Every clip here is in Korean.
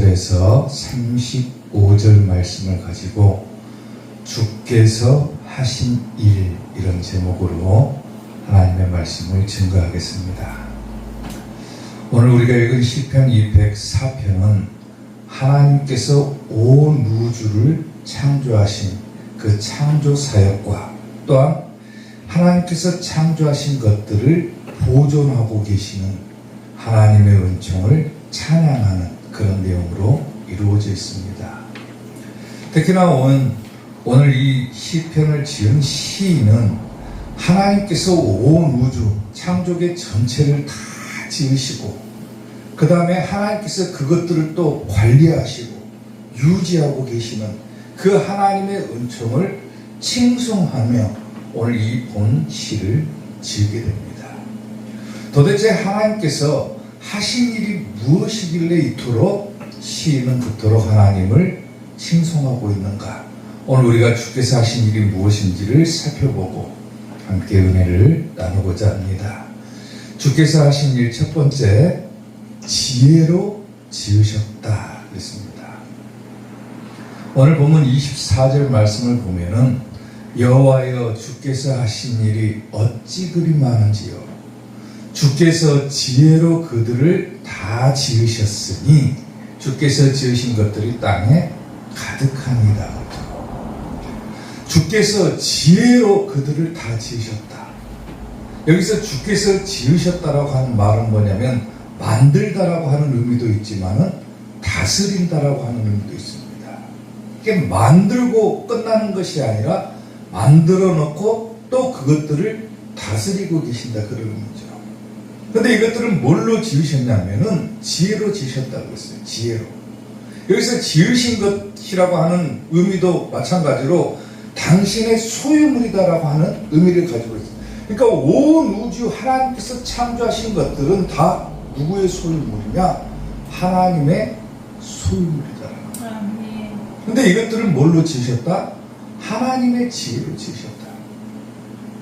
30절에서 35절 말씀을 가지고 주께서 하신 일, 이런 제목으로 하나님의 말씀을 증거하겠습니다. 오늘 우리가 읽은 시편 204편은 하나님께서 온 우주를 창조하신 그 창조 사역과 또한 하나님께서 창조하신 것들을 보존하고 계시는 하나님의 은총을 찬양하는 그런 내용으로 이루어져 있습니다. 특히나 오늘 이 시편을 지은 시인은 하나님께서 온 우주 창조계 전체를 다 지으시고 그 다음에 하나님께서 그것들을 또 관리하시고 유지하고 계시는 그 하나님의 은총을 칭송하며 오늘 이 본 시를 지으게 됩니다. 도대체 하나님께서 하신 일이 무엇이길래 이토록 시인은 그토록 하나님을 칭송하고 있는가? 오늘 우리가 주께서 하신 일이 무엇인지를 살펴보고 함께 은혜를 나누고자 합니다. 주께서 하신 일 첫 번째, 지혜로 지으셨다 그랬습니다. 오늘 본문 24절 말씀을 보면은 여호와여 주께서 하신 일이 어찌 그리 많은지요. 주께서 지혜로 그들을 다 지으셨으니 주께서 지으신 것들이 땅에 가득하니라. 주께서 지혜로 그들을 다 지으셨다. 여기서 주께서 지으셨다라고 하는 말은 뭐냐면 만들다라고 하는 의미도 있지만은 다스린다라고 하는 의미도 있습니다. 이게 만들고 끝나는 것이 아니라 만들어 놓고 또 그것들을 다스리고 계신다, 그런 의미죠. 그런데 이것들은 뭘로 지으셨냐면은 지혜로 지으셨다고 했어요. 지혜로. 여기서 지으신 것이라고 하는 의미도 마찬가지로 당신의 소유물이다라고 하는 의미를 가지고 있어요. 그러니까 온 우주 하나님께서 창조하신 것들은 다 누구의 소유물이냐? 하나님의 소유물이다. 그런데 이것들은 뭘로 지으셨다? 하나님의 지혜로 지으셨다.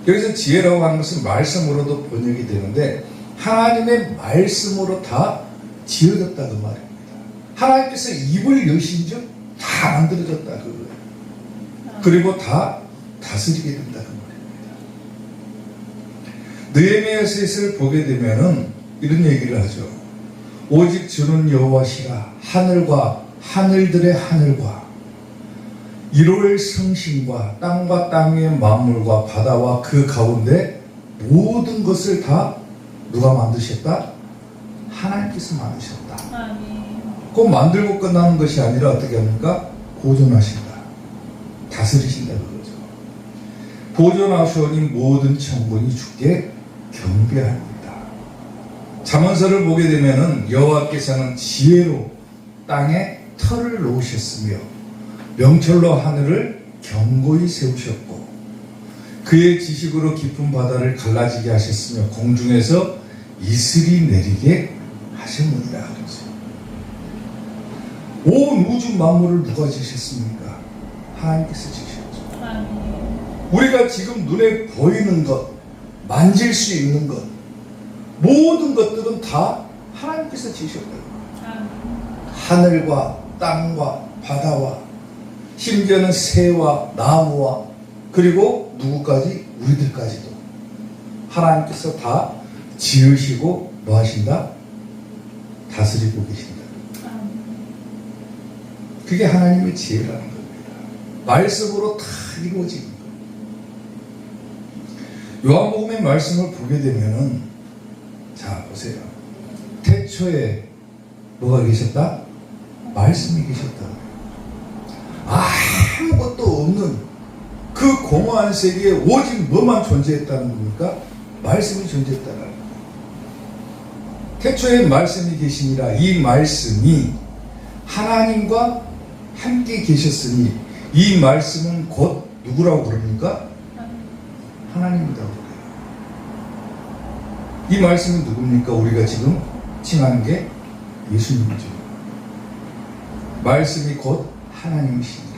여기서 지혜라고 하는 것은 말씀으로도 번역이 되는데 하나님의 말씀으로 다 지어졌다 그 말입니다. 하나님께서 입을 여신 즉 다 만들어졌다 그거예요. 그리고 다 다스리게 된다 그 말입니다. 느헤미야서를 보게 되면은 이런 얘기를 하죠. 오직 주는 여호와시라. 하늘과 하늘들의 하늘과 이로의 성신과 땅과 땅의 만물과 바다와 그 가운데 모든 것을 다 누가 만드셨다? 하나님께서 만드셨다. 꼭 만들고 끝나는 것이 아니라 어떻게 합니까? 보존하신다. 다스리신다 그거죠. 보존하시오니 모든 천군이 주께 경배합니다. 잠언서를 보게 되면은 여호와께서는 지혜로 땅에 터를 놓으셨으며 명철로 하늘을 견고히 세우셨고 그의 지식으로 깊은 바다를 갈라지게 하셨으며 공중에서 이슬이 내리게 하셨느니라 그러죠. 온 우주 만물을 누가 지으셨습니까? 하나님께서 지으셨죠. 우리가 지금 눈에 보이는 것, 만질 수 있는 것, 모든 것들은 다 하나님께서 지으셨다고. 하늘과 땅과 바다와 심지어는 새와 나무와 그리고 누구까지? 우리들까지도 하나님께서 다 지으시고 뭐 하신다? 다스리고 계신다. 그게 하나님의 지혜라는 겁니다. 말씀으로 다 이루어지는 거예요. 요한복음의 말씀을 보게 되면은 자 보세요. 태초에 뭐가 계셨다? 말씀이 계셨다. 아무것도 없는 그 공허한 세계에 오직 뭐만 존재했다는 겁니까? 말씀이 존재했다는 거예요. 태초에 말씀이 계시니라. 이 말씀이 하나님과 함께 계셨으니 이 말씀은 곧 누구라고 그럽니까? 하나님이라고 그래요. 이 말씀은 누굽니까? 우리가 지금 칭하는 게 예수님이죠. 말씀이 곧 하나님이시니라.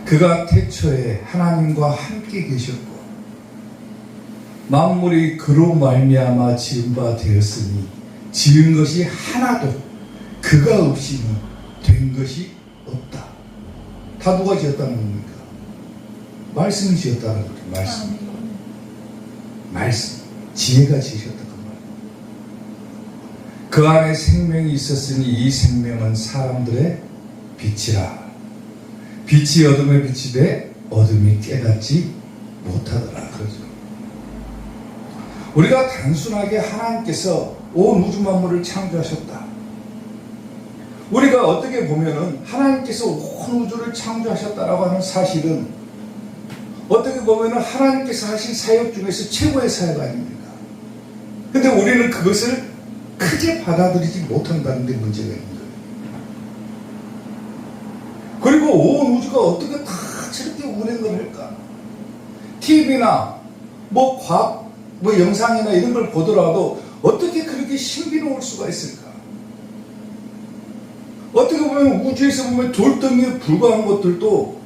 그가 태초에 하나님과 함께 계셨고 만물이 그로 말미암아 지은 바 되었으니 지은 것이 하나도 그가 없이는 된 것이 없다. 다 누가 지었다는 겁니까? 말씀이 지었다는 거죠. 말씀. 말씀. 지혜가 지으셨다. 그 안에 생명이 있었으니 이 생명은 사람들의 빛이라. 빛이 어둠에 비치되 어둠이 깨닫지 못하더라. 그러죠. 우리가 단순하게 하나님께서 온 우주 만물을 창조하셨다. 우리가 어떻게 보면은 하나님께서 온 우주를 창조하셨다라고 하는 사실은 어떻게 보면은 하나님께서 하신 사역 중에서 최고의 사역 아닙니까? 근데 우리는 그것을 크게 받아들이지 못한다는 데 문제가 있는 거예요. 그리고 온 우주가 어떻게 다 저렇게 운행을 할까? TV나 과학, 영상이나 이런 걸 보더라도 어떻게 그렇게 신비로울 수가 있을까? 어떻게 보면 우주에서 보면 돌덩이에 불과한 것들도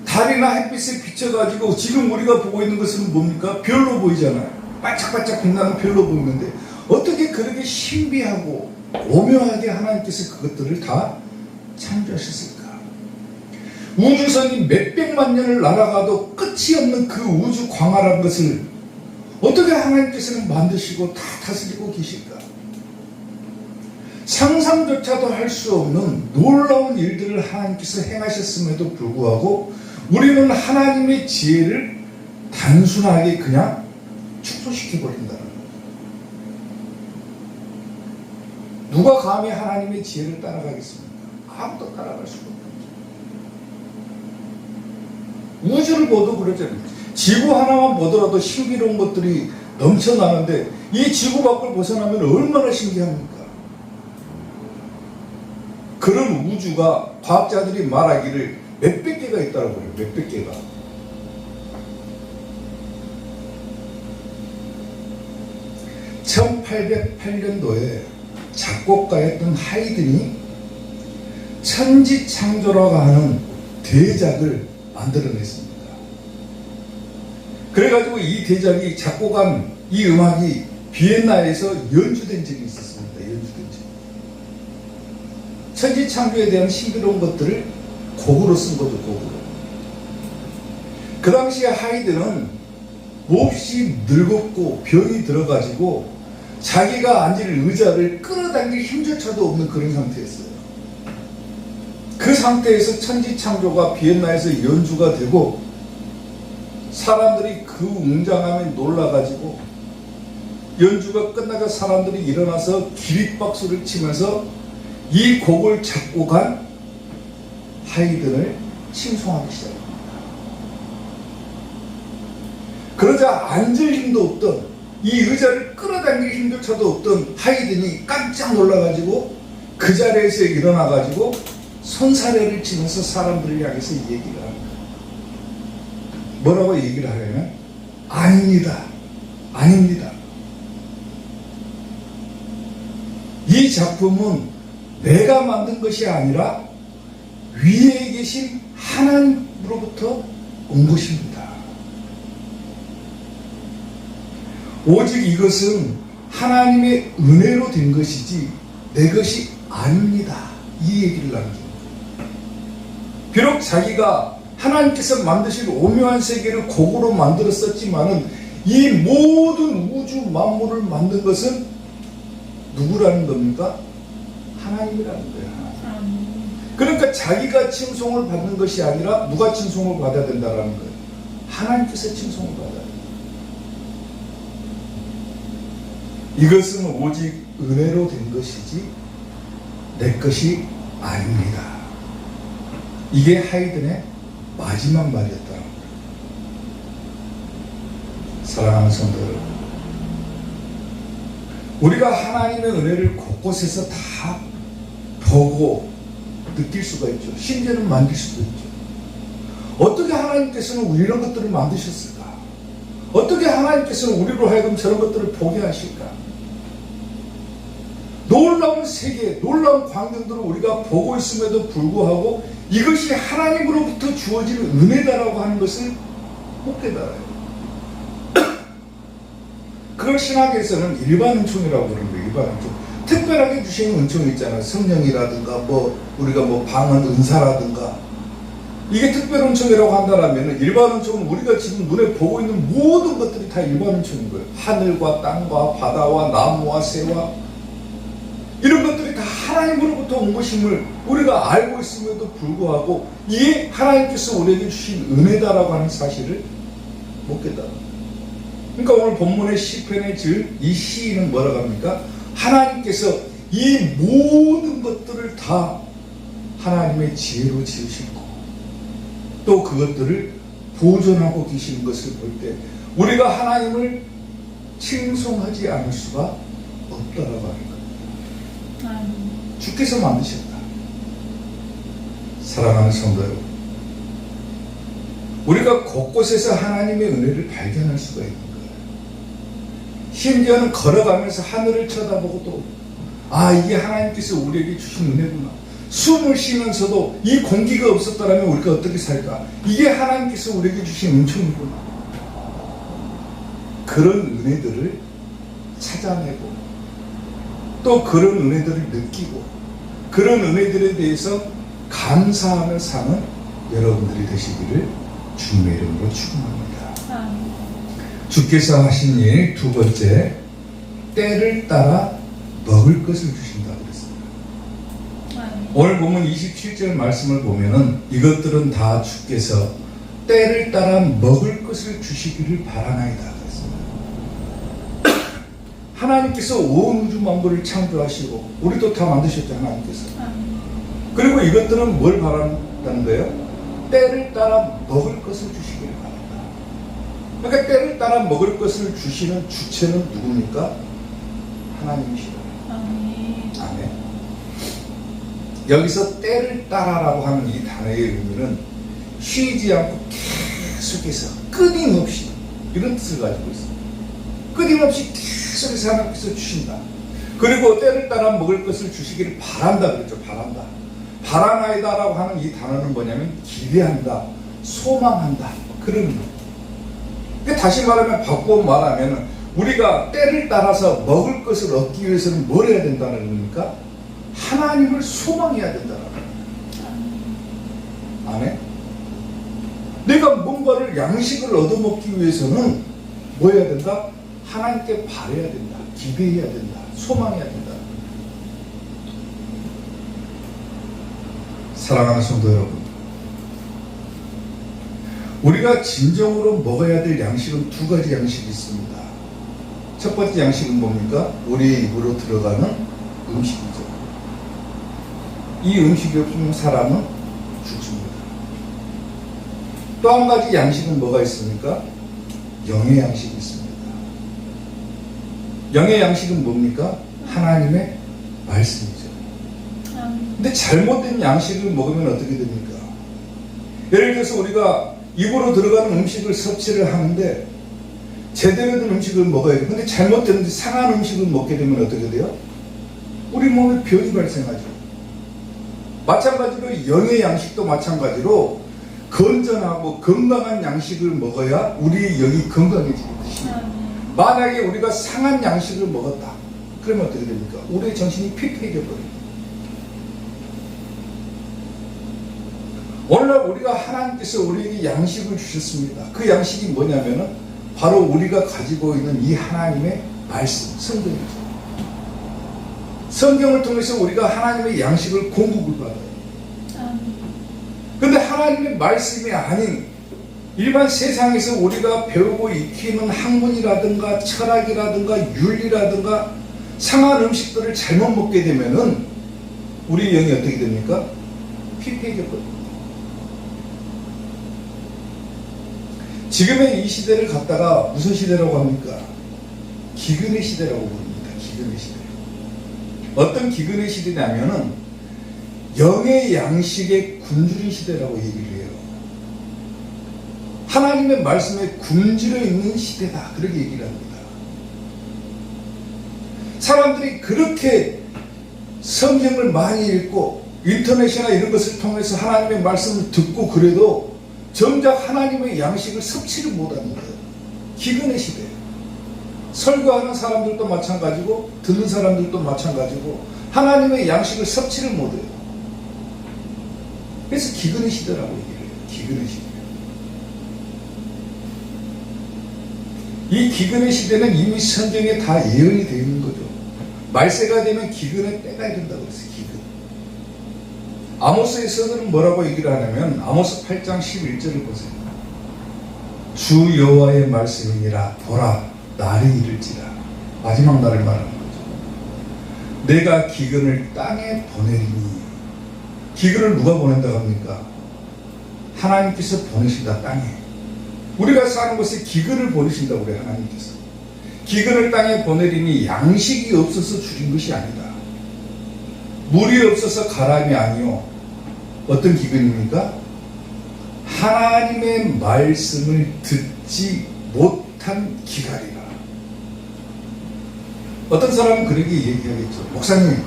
달이나 햇빛에 비춰가지고 지금 우리가 보고 있는 것은 뭡니까? 별로 보이잖아요. 반짝반짝 빛나는 별로 보이는데 어떻게 그렇게 신비하고 오묘하게 하나님께서 그것들을 다 창조하셨을까? 우주선이 몇백만 년을 날아가도 끝이 없는 그 우주 광활한 것을 어떻게 하나님께서는 만드시고 다 다스리고 계실까? 상상조차도 할 수 없는 놀라운 일들을 하나님께서 행하셨음에도 불구하고 우리는 하나님의 지혜를 단순하게 그냥 축소시켜버린다는 거예요. 누가 감히 하나님의 지혜를 따라가겠습니까? 아무도 따라갈 수가 없죠. 우주를 보도 그러잖아요. 지구 하나만 보더라도 신비로운 것들이 넘쳐나는데 이 지구 밖을 벗어나면 얼마나 신기합니까? 그런 우주가 과학자들이 말하기를 몇백 개가 있다고 해요. 몇백 개가. (1808년도에) 작곡가였던 하이든이 천지창조라고 하는 대작을 만들어냈습니다. 그래가지고 이 대작이 작곡한 이 음악이 비엔나에서 연주된 적이 있었습니다. 연주된 적. 천지창조에 대한 신비로운 것들을 곡으로 쓴 거죠. 곡으로. 그 당시에 하이든은 몹시 늙었고 병이 들어가지고 자기가 앉을 의자를 끌어당길 힘조차도 없는 그런 상태였어요. 그 상태에서 천지창조가 비엔나에서 연주가 되고 사람들이 그 웅장함에 놀라가지고 연주가 끝나자 사람들이 일어나서 기립박수를 치면서 이 곡을 작곡한 하이든을 칭송하기 시작합니다. 그러자 앉을 힘도 없던 이 의자를 끌어당길 힘조차도 없던 하이든이 깜짝 놀라가지고 그 자리에서 일어나가지고 손사래를 치면서 사람들을 향해서 얘기를 합니다. 뭐라고 얘기를 하냐면 아닙니다. 아닙니다. 이 작품은 내가 만든 것이 아니라 위에 계신 하나님으로부터 온 것입니다. 오직 이것은 하나님의 은혜로 된 것이지 내 것이 아닙니다. 이 얘기를 남깁니다. 비록 자기가 하나님께서 만드신 오묘한 세계를 곡으로 만들었었지만은 이 모든 우주 만물을 만든 것은 누구라는 겁니까? 하나님이라는 거예요. 하나님. 그러니까 자기가 칭송을 받는 것이 아니라 누가 칭송을 받아야 된다는 거예요? 하나님께서 칭송을 받아야 돼요. 이것은 오직 은혜로 된 것이지 내 것이 아닙니다. 이게 하이든의 마지막 말이었다는 거예요. 사랑하는 성도 여러분, 우리가 하나님의 은혜를 곳곳에서 다 보고 느낄 수가 있죠. 심지어는 만질 수도 있죠. 어떻게 하나님께서는 이런 것들을 만드셨을까? 어떻게 하나님께서는 우리로 하여금 저런 것들을 보게 하실까? 놀라운 세계, 놀라운 광경들을 우리가 보고 있음에도 불구하고 이것이 하나님으로부터 주어진 은혜다라고 하는 것을 못 깨달아요. 그걸 신학에서는 일반은총이라고 그러는 거예요. 일반은총. 특별하게 주시는 은총이 있잖아요. 성령이라든가 우리가 방언 은사라든가, 이게 특별 은총이라고 한다면 일반 은총은 우리가 지금 눈에 보고 있는 모든 것들이 다 일반 은총인 거예요. 하늘과 땅과 바다와 나무와 새와 이런 것들이 다 하나님으로부터 온 것임을 우리가 알고 있음에도 불구하고 이게 하나님께서 우리에게 주신 은혜다라고 하는 사실을 못 깨달아. 그러니까 오늘 본문의 시편에 지을 이 시인은 뭐라고 합니까? 하나님께서 이 모든 것들을 다 하나님의 지혜로 지으신 거, 또 그것들을 보존하고 계시는 것을 볼 때 우리가 하나님을 칭송하지 않을 수가 없다라고 하는 거예요. 주께서 만드셨다. 사랑하는 성도 여러분, 우리가 곳곳에서 하나님의 은혜를 발견할 수가 있는 거예요. 심지어는 걸어가면서 하늘을 쳐다보고 또 이게 하나님께서 우리에게 주신 은혜구나. 숨을 쉬면서도 이 공기가 없었다면 우리가 어떻게 살까? 이게 하나님께서 우리에게 주신 은총이구나. 그런 은혜들을 찾아내고 또 그런 은혜들을 느끼고 그런 은혜들에 대해서 감사하며 사는 여러분들이 되시기를 주님의 이름으로 축원합니다. 주께서 하신 일 두 번째, 때를 따라 먹을 것을 주신다고 그랬습니다. 오늘 보면 27절 말씀을 보면은 이것들은 다 주께서 때를 따라 먹을 것을 주시기를 바라나이다 그랬습니다. 하나님께서 온 우주 만물을 창조하시고 우리도 다 만드셨죠. 하나님께서. 그리고 이것들은 뭘 바란다는 거예요? 때를 따라 먹을 것을 주시기를 바란다. 그러니까 때를 따라 먹을 것을 주시는 주체는 누굽니까? 하나님이시다. 아멘. 여기서 때를 따라라고 하는 이 단어의 의미는 쉬지 않고 계속해서 끊임없이 이런 뜻을 가지고 있습니다. 끊임없이 계속해서 하나님께서 주신다. 그리고 때를 따라 먹을 것을 주시기를 바란다 그랬죠. 바란다. 바라나이다라고 하는 이 단어는 뭐냐면 기대한다, 소망한다, 그런 의미. 그러니까 다시 말하면, 바꾸어 말하면 우리가 때를 따라서 먹을 것을 얻기 위해서는 뭘 해야 된다는 의미입니까? 하나님을 소망해야 된다는 의미. 아멘? 내가 뭔가를 양식을 얻어먹기 위해서는 뭐 해야 된다? 하나님께 바라야 된다, 기대해야 된다, 소망해야 된다. 사랑하는 성도 여러분, 우리가 진정으로 먹어야 될 양식은 두 가지 양식이 있습니다. 첫 번째 양식은 뭡니까? 우리의 입으로 들어가는 음식이죠. 이 음식이 없으면 사람은 죽습니다. 또 한 가지 양식은 뭐가 있습니까? 영의 양식이 있습니다. 영의 양식은 뭡니까? 하나님의 말씀이죠. 근데 잘못된 양식을 먹으면 어떻게 됩니까? 예를 들어서 우리가 입으로 들어가는 음식을 섭취를 하는데 제대로 된 음식을 먹어야 돼요. 근데 잘못된 상한 음식을 먹게 되면 어떻게 돼요? 우리 몸에 병이 발생하죠. 마찬가지로 영의 양식도 마찬가지로 건전하고 건강한 양식을 먹어야 우리의 영이 건강해지듯이, 만약에 우리가 상한 양식을 먹었다 그러면 어떻게 됩니까? 우리의 정신이 피폐해져 버립니다. 오늘날 우리가 하나님께서 우리에게 양식을 주셨습니다. 그 양식이 뭐냐면은 바로 우리가 가지고 있는 이 하나님의 말씀, 성경이죠. 성경을 통해서 우리가 하나님의 양식을 공급을 받아요. 그런데 하나님의 말씀이 아닌 일반 세상에서 우리가 배우고 익히는 학문이라든가 철학이라든가 윤리라든가 상한 음식들을 잘못 먹게 되면은 우리 영이 어떻게 됩니까? 피폐해져 버립니다. 지금의 이 시대를 갖다가 무슨 시대라고 합니까? 기근의 시대라고 부릅니다. 기근의 시대. 어떤 기근의 시대냐면은 영의 양식의 굶주린 시대라고 얘기를 해요. 하나님의 말씀에 굶주려 있는 시대다, 그렇게 얘기를 합니다. 사람들이 그렇게 성경을 많이 읽고 인터넷이나 이런 것을 통해서 하나님의 말씀을 듣고 그래도 정작 하나님의 양식을 섭취를 못하는 거예요. 기근의 시대. 설교하는 사람들도 마찬가지고 듣는 사람들도 마찬가지고 하나님의 양식을 섭취를 못해요. 그래서 기근의 시대라고 얘기해요. 기근의 시대. 이 기근의 시대는 이미 성경에 다 예언이 되어 있는 거죠. 말세가 되면 기근의 때가 이른다고 그랬어요. 기근. 아모스에서는 뭐라고 얘기를 하냐면 아모스 8장 11절을 보세요. 주 여호와의 말씀이니라 보라 날이 이를지라. 마지막 날을 말하는 거죠. 내가 기근을 땅에 보내리니. 기근을 누가 보낸다고 합니까? 하나님께서 보내신다. 땅에. 우리가 사는 곳에 기근을 보내신다고 그래요. 하나님께서. 기근을 땅에 보내리니 양식이 없어서 줄인 것이 아니다. 물이 없어서 가람이 아니요. 어떤 기근입니까? 하나님의 말씀을 듣지 못한 기갈이라. 어떤 사람은 그렇게 얘기하겠죠. 목사님,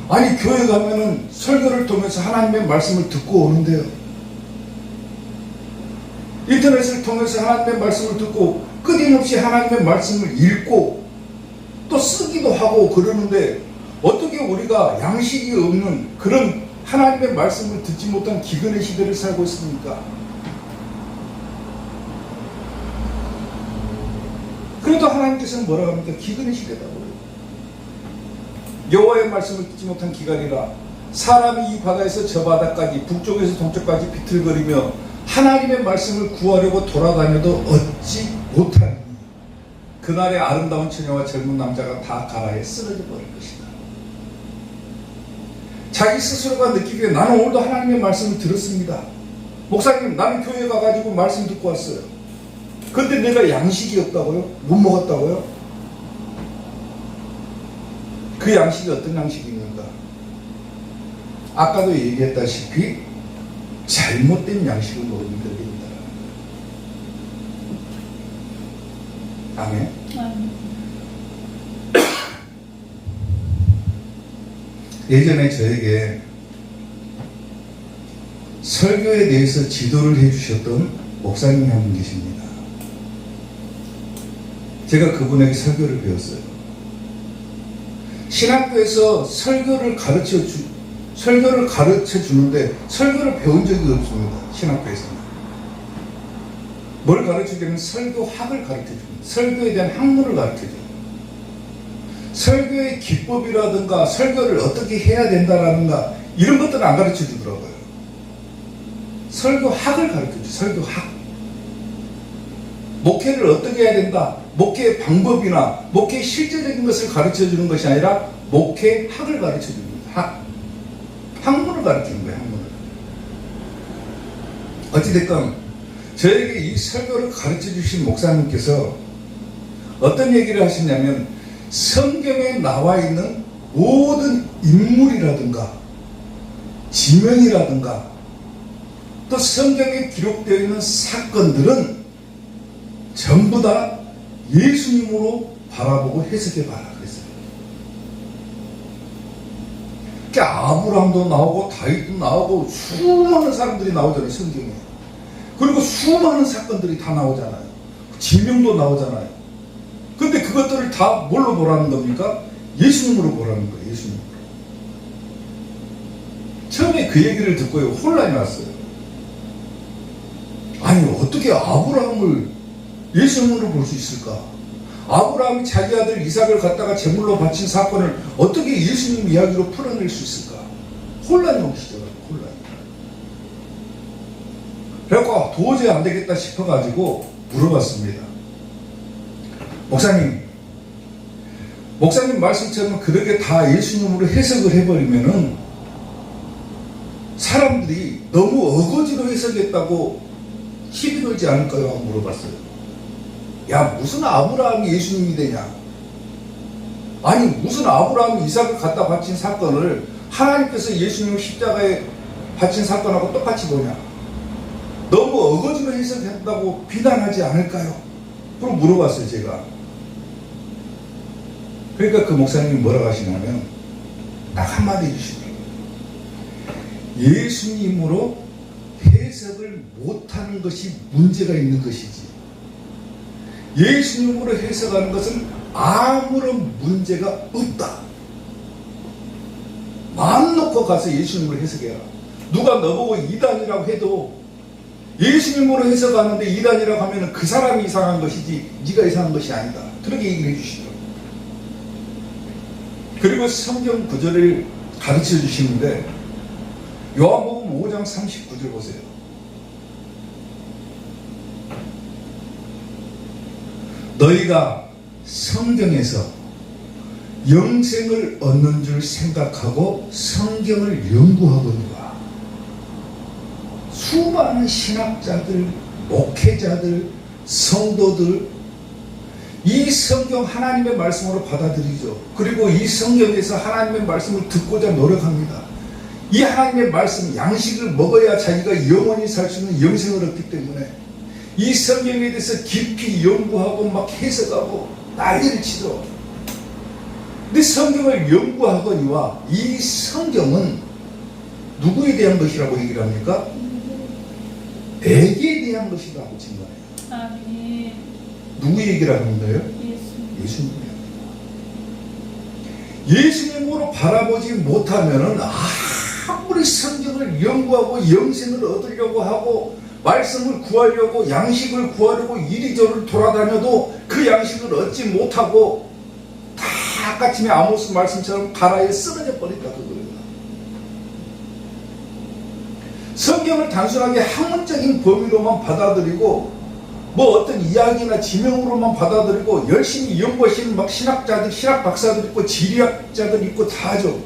아니 교회 가면은 설교를 통해서 하나님의 말씀을 듣고 오는데요. 인터넷을 통해서 하나님의 말씀을 듣고 끊임없이 하나님의 말씀을 읽고 또 쓰기도 하고 그러는데 어떻게 우리가 양식이 없는 그런 하나님의 말씀을 듣지 못한 기근의 시대를 살고 있습니까? 그래도 하나님께서는 뭐라고 합니까? 기근의 시대라고 그래요. 여호와의 말씀을 듣지 못한 기갈이라. 사람이 이 바다에서 저 바다까지 북쪽에서 동쪽까지 비틀거리며 하나님의 말씀을 구하려고 돌아다녀도 얻지 못하니 그날의 아름다운 처녀와 젊은 남자가 다 가라에 쓰러져 버릴 것이다. 자기 스스로가 느끼기에 나는 오늘도 하나님의 말씀을 들었습니다. 목사님, 나는 교회 가가지고 말씀 듣고 왔어요. 근데 내가 양식이 없다고요? 못 먹었다고요? 그 양식이 어떤 양식입니까? 아까도 얘기했다시피 잘못된 양식을 먹으면 그렇게 된다. 아멘. 예전에 저에게 설교에 대해서 지도를 해주셨던 목사님이 한 분 계십니다. 제가 그분에게 설교를 배웠어요. 신학교에서 설교를 가르쳐 주는데 설교를 배운 적이 없습니다. 신학교에서는. 뭘 가르쳐주냐면 설교학을 가르쳐줍니다. 설교에 대한 학문을 가르쳐줘요. 설교의 기법이라든가 설교를 어떻게 해야 된다라든가 이런 것들은 안 가르쳐주더라고요. 설교학을 가르쳐줘요. 설교학. 목회를 어떻게 해야 된다. 목회의 방법이나 목회의 실제적인 것을 가르쳐주는 것이 아니라 목회학을 가르쳐줍니다. 학문을 가르치는 거예요. 학문을. 어찌됐건 저에게 이 설교를 가르쳐주신 목사님께서 어떤 얘기를 하시냐면 성경에 나와 있는 모든 인물이라든가 지명이라든가 또 성경에 기록되어 있는 사건들은 전부 다 예수님으로 바라보고 해석해봐라 그랬어요. 그러니까 아브라함도 나오고 다윗도 나오고 수많은 사람들이 나오잖아요. 성경에. 그리고 수많은 사건들이 다 나오잖아요. 지명도 나오잖아요. 근데 그것들을 다 뭘로 보라는 겁니까? 예수님으로 보라는 거예요. 예수님으로. 처음에 그 얘기를 듣고요. 혼란이 났어요. 아니 어떻게 아브라함을 예수님으로 볼 수 있을까? 아브라함이 자기 아들 이삭을 갖다가 제물로 바친 사건을 어떻게 예수님 이야기로 풀어낼 수 있을까? 혼란이 오기 시작해요. 혼란이. 그래서 도저히 안 되겠다 싶어가지고 물어봤습니다. 목사님 말씀처럼 그렇게 다 예수님으로 해석을 해버리면은 사람들이 너무 어거지로 해석했다고 시비 걸지 않을까요? 하고 물어봤어요. 야, 무슨 아브라함이 예수님이 되냐? 아니, 무슨 아브라함이 이삭을 갖다 바친 사건을 하나님께서 예수님을 십자가에 바친 사건하고 똑같이 보냐? 너무 어거지로 해석했다고 비난하지 않을까요? 그럼 물어봤어요, 제가. 그러니까 그 목사님이 뭐라고 하시냐면 딱 한마디 해주시더라고요. 예수님으로 해석을 못하는 것이 문제가 있는 것이지 예수님으로 해석하는 것은 아무런 문제가 없다. 마음 놓고 가서 예수님으로 해석해라. 누가 너보고 이단이라고 해도 예수님으로 해석하는데 이단이라고 하면 그 사람이 이상한 것이지 네가 이상한 것이 아니다. 그렇게 얘기를 해주시죠. 그리고 성경 구절을 가르쳐 주시는데 요한복음 5장 39절 보세요. 너희가 성경에서 영생을 얻는 줄 생각하고 성경을 연구하거니와. 수많은 신학자들, 목회자들, 성도들 이 성경 하나님의 말씀으로 받아들이죠. 그리고 이 성경에서 하나님의 말씀을 듣고자 노력합니다. 이 하나님의 말씀, 양식을 먹어야 자기가 영원히 살 수 있는 영생을 얻기 때문에 이 성경에 대해서 깊이 연구하고 막 해석하고 난리를 치죠. 근데 성경을 연구하거니와 이 성경은 누구에 대한 것이라고 얘기를 합니까? 애기에 대한 것이라고 증거해요. 아멘. 누구 얘기를 하는 거예요? 예수님. 예수님으로 바라보지 못하면은 아무리 성경을 연구하고 영생을 얻으려고 하고 말씀을 구하려고 양식을 구하려고 이리저리 돌아다녀도 그 양식을 얻지 못하고 다 아까쯤에 아모스 말씀처럼 가라에 쓰러져 버린다 그거예요. 성경을 단순하게 학문적인 범위로만 받아들이고 뭐 어떤 이야기나 지명으로만 받아들이고 열심히 연구하시는 막 신학자들, 신학 박사들 있고 지리학자들 있고 다 하죠.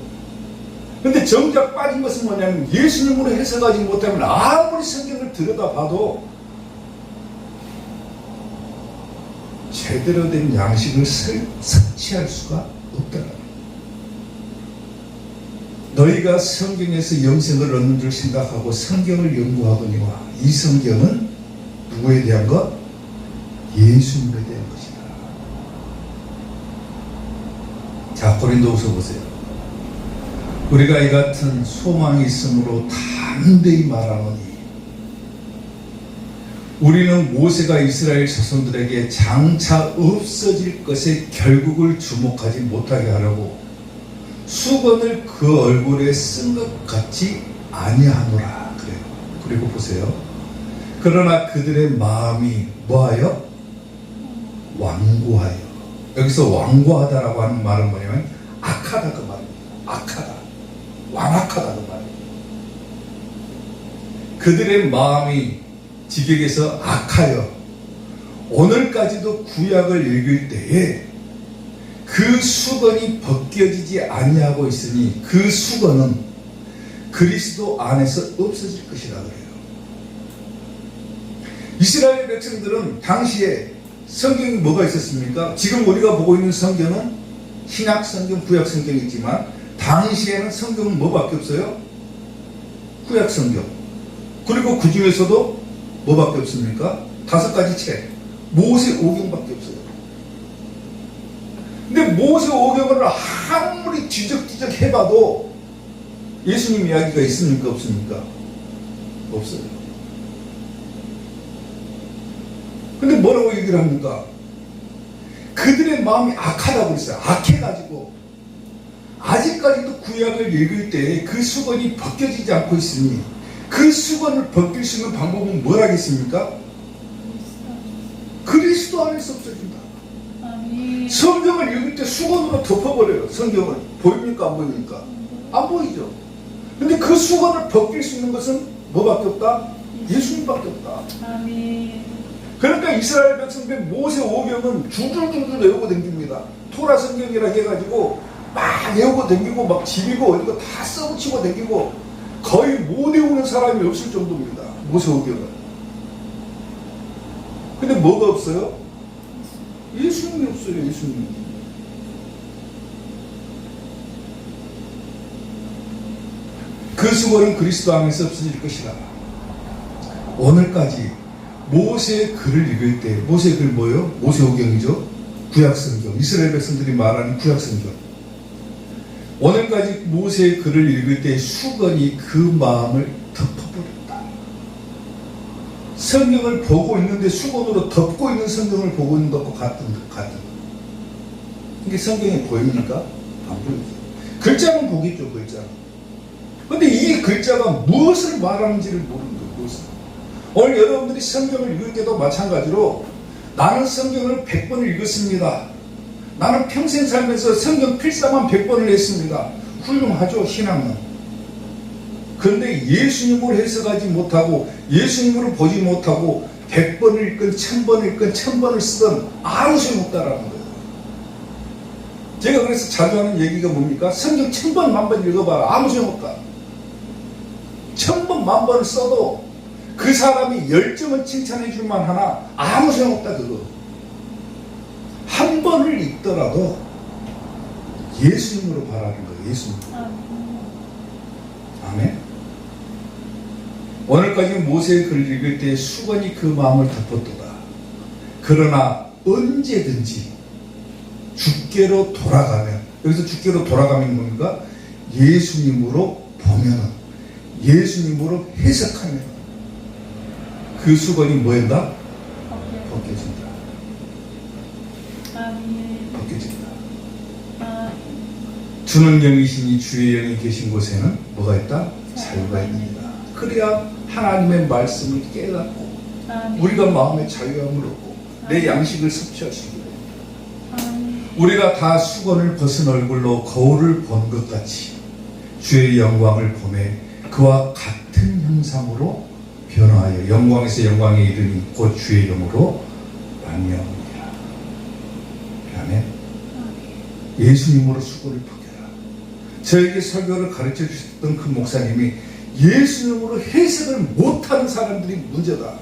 근데 정작 빠진 것은 뭐냐면 예수님으로 해석하지 못하면 아무리 성경을 들여다봐도 제대로 된 양식을 섭취할 수가 없다는 거예요. 너희가 성경에서 영생을 얻는 줄 생각하고 성경을 연구하거니와 이 성경은 누구에 대한 것? 예수님에 대한 것이다. 자, 고린도후서 보세요. 우리가 이 같은 소망이 있으므로 담대히 말하노니 우리는 모세가 이스라엘 자손들에게 장차 없어질 것의 결국을 주목하지 못하게 하려고 수건을 그 얼굴에 쓴 것 같이 아니하노라 그래요. 그리고 보세요. 그러나 그들의 마음이 뭐하여? 완고하여. 여기서 완고하다라고 하는 말은 뭐냐면 악하다 그 말입니다. 악하다. 완악하다 그 말이에요. 그들의 마음이 지극에서 악하여 오늘까지도 구약을 읽을 때에 그 수건이 벗겨지지 아니하고 있으니 그 수건은 그리스도 안에서 없어질 것이라 그래요. 이스라엘 백성들은 당시에 성경이 뭐가 있었습니까? 지금 우리가 보고 있는 성경은 신약 성경, 구약 성경이 있지만 당시에는 성경은 뭐밖에 없어요? 구약 성경. 그리고 그 중에서도 뭐밖에 없습니까? 5가지 책. 모세 오경밖에 없어요. 근데 모세 오경을 아무리 뒤적뒤적 해봐도 예수님 이야기가 있습니까? 없습니까? 없어요. 근데 뭐라고 얘기를 합니까? 그들의 마음이 악하다고 했어요. 악해가지고 아직까지도 구약을 읽을 때 그 수건이 벗겨지지 않고 있으니 그 수건을 벗길 수 있는 방법은 뭐라겠습니까? 그리스도 안에서 없어진다. 아멘. 성경을 읽을 때 수건으로 덮어버려요. 성경을. 보입니까? 안 보입니까? 안 보이죠. 근데 그 수건을 벗길 수 있는 것은 뭐밖에 없다? 예수님밖에 없다. 아멘. 그러니까 이스라엘 백성들 모세 오경은 줄줄줄줄 외우고 댕깁니다. 토라 성경이라 해가지고 막 외우고 댕기고 막 집이고 어디고 다 써붙이고 댕기고 거의 못 외우는 사람이 없을 정도입니다. 모세 오경은. 근데 뭐가 없어요? 예수님이 없어요. 예수님이. 그 수건은 그리스도 안에서 없어질 것이라. 오늘까지 모세의 글을 읽을 때, 모세의 글 뭐예요? 모세오경이죠. 구약성경, 이스라엘 백성들이 말하는 구약성경. 오늘까지 모세의 글을 읽을 때 수건이 그 마음을 덮어버렸다. 성경을 보고 있는데 수건으로 덮고 있는 성경을 보고 있는 것과 같은. 이게 성경이 보입니까? 안 보이죠. 글자는 보겠죠, 글자는. 근데 이 글자가 무엇을 말하는지를 모르는 거예요, 무엇을. 오늘 여러분들이 성경을 읽을 때도 마찬가지로 나는 성경을 100번을 읽었습니다. 나는 평생 살면서 성경 필사만 100번을 했습니다. 훌륭하죠, 신앙은. 그런데 예수님으로 해석하지 못하고 예수님으로 보지 못하고 100번을 읽건 1000번을 읽건 1000번을 쓰던 아무 소용없다라는 거예요. 제가 그래서 자주 하는 얘기가 뭡니까? 성경 1000번 만번 읽어봐라. 아무 소용없다. 1000번 만번을 써도 그 사람이 열정은 칭찬해 줄만 하나 아무 소용없다 그거. 한 번을 읽더라도 예수님으로 바라는 거예요. 예수님. 아멘. 오늘까지 모세의 글을 읽을 때 수건이 그 마음을 덮었도다. 그러나 언제든지 주께로 돌아가면, 여기서 주께로 돌아가면 뭡니까? 예수님으로 보면은, 예수님으로 해석하면 그 수건이 뭐한다? 벗겨진다. 벗겨진다. 주는 영이시니 주의 영이 계신 곳에는 뭐가 있다? 자유가 있습니다. 그래야 하나님의 말씀을 깨닫고 우리가 마음의 자유함을 얻고 내 양식을 섭취할 수 있게 됩니다. 우리가 다 수건을 벗은 얼굴로 거울을 본 것 같이 주의 영광을 보매 그와 같은 형상으로 변화하여 영광에서 영광에 이르니 곧 주의 영으로 말미암으리라. 아멘. 예수님으로 수건을 벗겨라. 저에게 설교를 가르쳐 주셨던 그 목사님이 예수님으로 해석을 못하는 사람들이 문제다.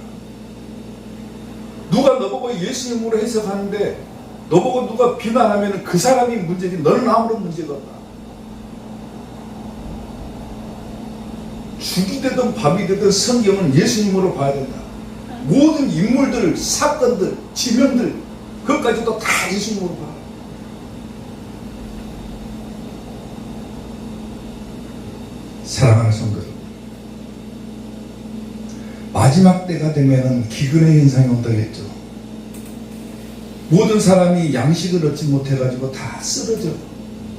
누가 너보고 예수님으로 해석하는데 너보고 누가 비난하면 그 사람이 문제지 너는 아무런 문제가 없다. 죽이 되든 밥이 되든 성경은 예수님으로 봐야 된다. 모든 인물들, 사건들, 지명들 그것까지도 다 예수님으로 봐. 사랑하는 성도들, 마지막 때가 되면은 기근의 현상이 온다겠죠. 모든 사람이 양식을 얻지 못해가지고 다 쓰러져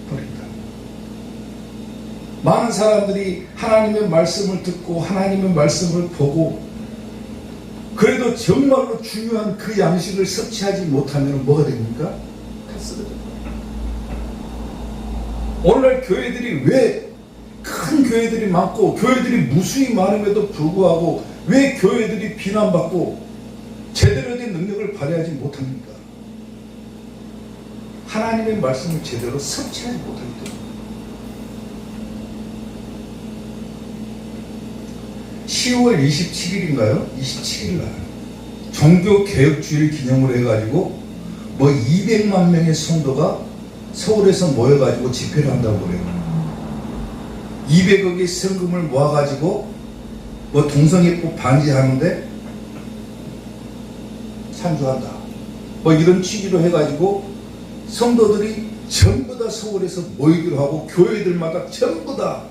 버린다. 많은 사람들이 하나님의 말씀을 듣고 하나님의 말씀을 보고 그래도 정말로 중요한 그 양식을 섭취하지 못하면 뭐가 됩니까? 다 쓰러져 버린다. 오늘날 교회들이 왜 큰 교회들이 많고 교회들이 무수히 많음에도 불구하고 왜 교회들이 비난받고 제대로 된 능력을 발휘하지 못합니까? 하나님의 말씀을 제대로 섭취하지 못하기 때문에. 10월 27일인가요? 27일 날 종교개혁주일 기념으로 해가지고 뭐 200만 명의 성도가 서울에서 모여가지고 집회를 한다고 그래요. 200억의 성금을 모아가지고 뭐 동성애법 반지하는데 찬주한다. 뭐 이런 취지로 해가지고 성도들이 전부 다 서울에서 모이기로 하고 교회들마다 전부 다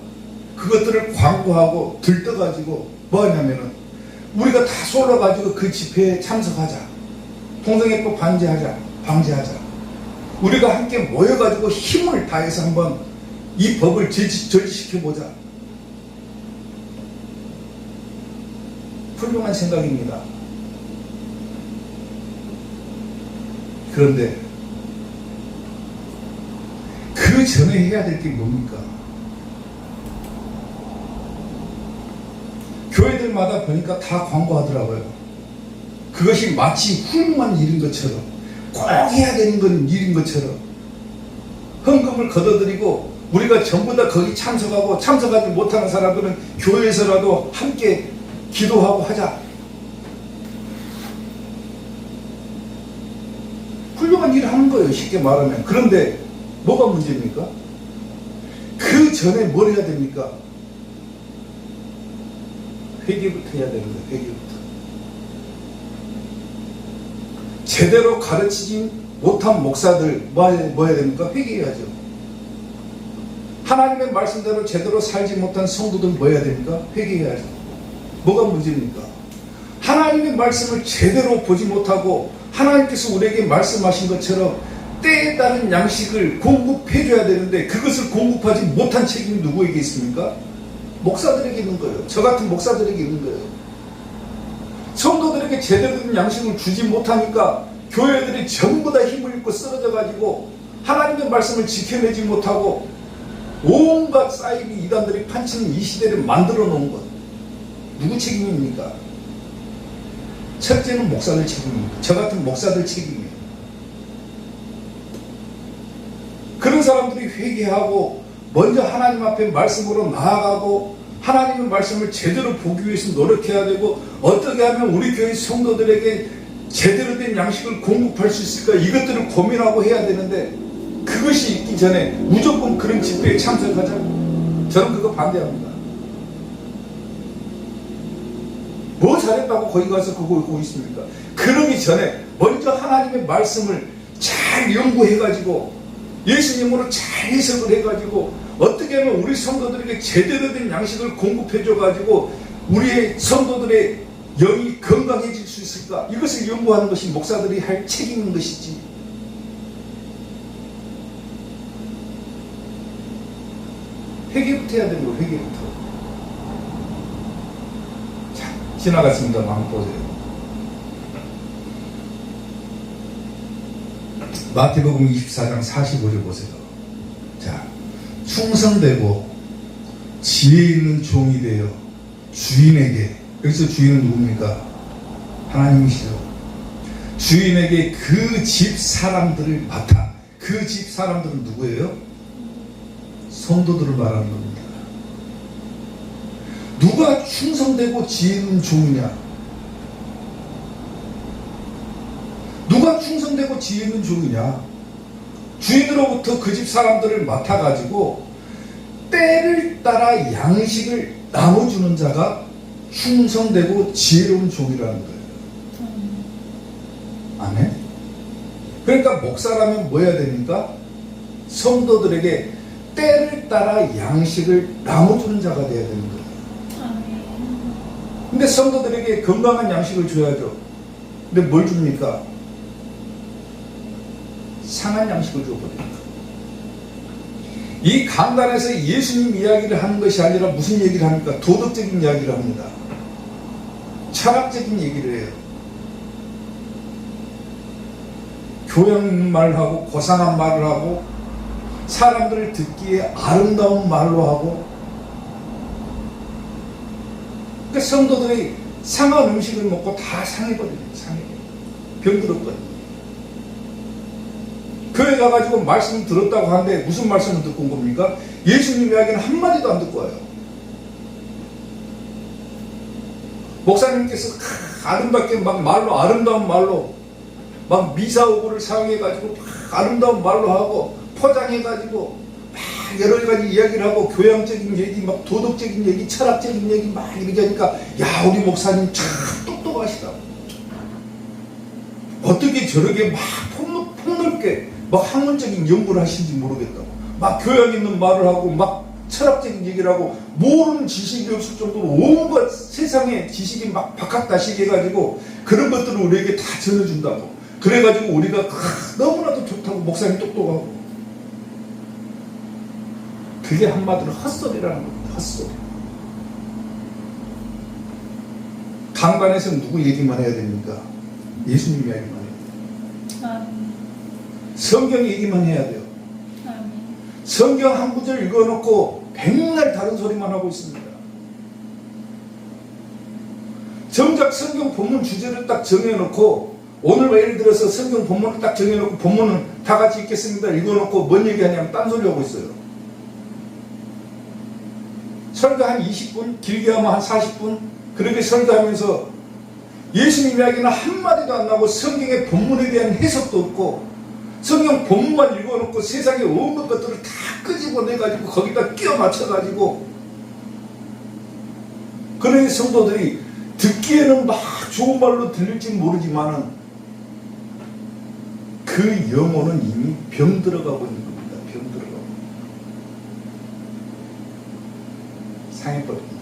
그것들을 광고하고 들떠가지고 뭐 하냐면은 우리가 다 쏠러가지고 그 집회에 참석하자. 동성애법 방지하자. 우리가 함께 모여가지고 힘을 다해서 한번 이 법을 절지시켜보자. 훌륭한 생각입니다. 그런데 그 전에 해야 될 게 뭡니까? 교회들마다 보니까 다 광고하더라고요. 그것이 마치 훌륭한 일인 것처럼 꼭 해야 되는 건 일인 것처럼 헌금을 걷어들이고 우리가 전부 다 거기 참석하고 참석하지 못하는 사람들은 교회에서라도 함께 기도하고 하자. 훌륭한 일을 하는 거예요, 쉽게 말하면. 그런데 뭐가 문제입니까? 그 전에 뭘 해야 됩니까? 회개부터 해야 되는 거예요. 회개부터. 제대로 가르치지 못한 목사들 뭐 해야 됩니까? 회개해야죠. 하나님의 말씀대로 제대로 살지 못한 성도들 뭐 해야 됩니까? 회개해야죠. 뭐가 문제입니까? 하나님의 말씀을 제대로 보지 못하고 하나님께서 우리에게 말씀하신 것처럼 때에 따른 양식을 공급해줘야 되는데 그것을 공급하지 못한 책임이 누구에게 있습니까? 목사들에게 있는 거예요. 저 같은 목사들에게 있는 거예요. 성도들에게 제대로 된 양식을 주지 못하니까 교회들이 전부 다 힘을 잃고 쓰러져 가지고 하나님의 말씀을 지켜내지 못하고 온갖 사이비 이단들이 판치는 이 시대를 만들어 놓은 것. 누구 책임입니까? 첫째는 목사들 책임입니다. 저 같은 목사들 책임이에요. 그런 사람들이 회개하고 먼저 하나님 앞에 말씀으로 나아가고 하나님의 말씀을 제대로 보기 위해서 노력해야 되고 어떻게 하면 우리 교회 성도들에게 제대로 된 양식을 공급할 수 있을까 이것들을 고민하고 해야 되는데 그것이 있기 전에 무조건 그런 집회에 참석하자고 저는 그거 반대합니다. 뭐 잘했다고 거기 가서 그거 하고 있습니까? 그러기 전에 먼저 하나님의 말씀을 잘 연구해가지고 예수님으로 잘 해석을 해가지고 어떻게 하면 우리 성도들에게 제대로 된 양식을 공급해줘가지고 우리의 성도들의 영이 건강해질 수 있을까? 이것을 연구하는 것이 목사들이 할 책임인 것이지. 회개부터 해야 되는 거예요. 회개부터. 자, 지나갔습니다. 한번 보세요. 마태복음 24장 45절 보세요. 자, 충성되고 지혜 있는 종이 되어 주인에게, 여기서 주인은 누굽니까? 하나님이시죠. 주인에게 그 집 사람들을 맡아. 그 집 사람들은 누구예요? 성도들을 말하는 겁니다. 누가 충성되고 지혜 있는 종이냐? 누가 충성되고 지혜 있는 종이냐? 주인으로부터 그 집 사람들을 맡아가지고 때를 따라 양식을 나눠주는 자가 충성되고 지혜로운 종이라는 거예요. 아멘? 그러니까 목사라면 뭐 해야 됩니까? 성도들에게 때를 따라 양식을 나눠주는 자가 돼야 되는 거예요. 근데 성도들에게 건강한 양식을 줘야죠. 근데 뭘 줍니까? 상한 양식을 줘버립니다. 이 강단에서 예수님 이야기를 하는 것이 아니라 무슨 얘기를 합니까? 도덕적인 이야기를 합니다. 철학적인 얘기를 해요. 교양 있는 말을 하고 고상한 말을 하고 사람들을 듣기에 아름다운 말로 하고 그러니까 성도들이 상한 음식을 먹고 다 상해버려요. 병들었거든요. 교회 가가지고 말씀 들었다고 하는데 무슨 말씀을 듣고 온 겁니까? 예수님 이야기는 한마디도 안 듣고 와요. 목사님께서 아름답게 막 말로 아름다운 말로 막 미사오구를 사용해가지고 막 아름다운 말로 하고 포장해가지고 막 여러 가지 이야기를 하고 교양적인 얘기 막 도덕적인 얘기 철학적인 얘기 막 이렇게 하니까 야 우리 목사님 참 똑똑하시다. 어떻게 저렇게 막 폭넓게 막 학문적인 연구를 하신지 모르겠다고 막 교양 있는 말을 하고 막 철학적인 얘기를 하고 모르는 지식이 없을 정도로 온갖 세상의 지식이 막 박학다식 해가지고 그런 것들을 우리에게 다 전해준다고 그래가지고 우리가 너무나도 좋다고 목사님 똑똑하고 그게 한마디로 헛소리라는 겁니다. 헛소리. 강단에서 누구 얘기만 해야 됩니까? 예수님 이야기만 해야 돼요. 성경 얘기만 해야 돼요. 성경 한 구절 읽어놓고 백날 다른 소리만 하고 있습니다. 정작 성경 본문 주제를 딱 정해놓고 오늘 예를 들어서 성경 본문을 딱 정해놓고 본문은 다 같이 읽겠습니다. 읽어놓고 뭔 얘기하냐면 딴소리 하고 있어요. 설교 한 20분, 길게 하면 한 40분 그렇게 설교하면서 예수님 이야기는 한마디도 안 나고 성경의 본문에 대한 해석도 없고 성경 본문만 읽어놓고 세상의 온갖 것들을 다 끄집어내가지고 거기다 끼워 맞춰가지고 그러니 성도들이 듣기에는 막 좋은 말로 들릴지 모르지만은 그 영혼은 이미 병들어가고 있는 겁니다. 병들어가고 상해버립니다.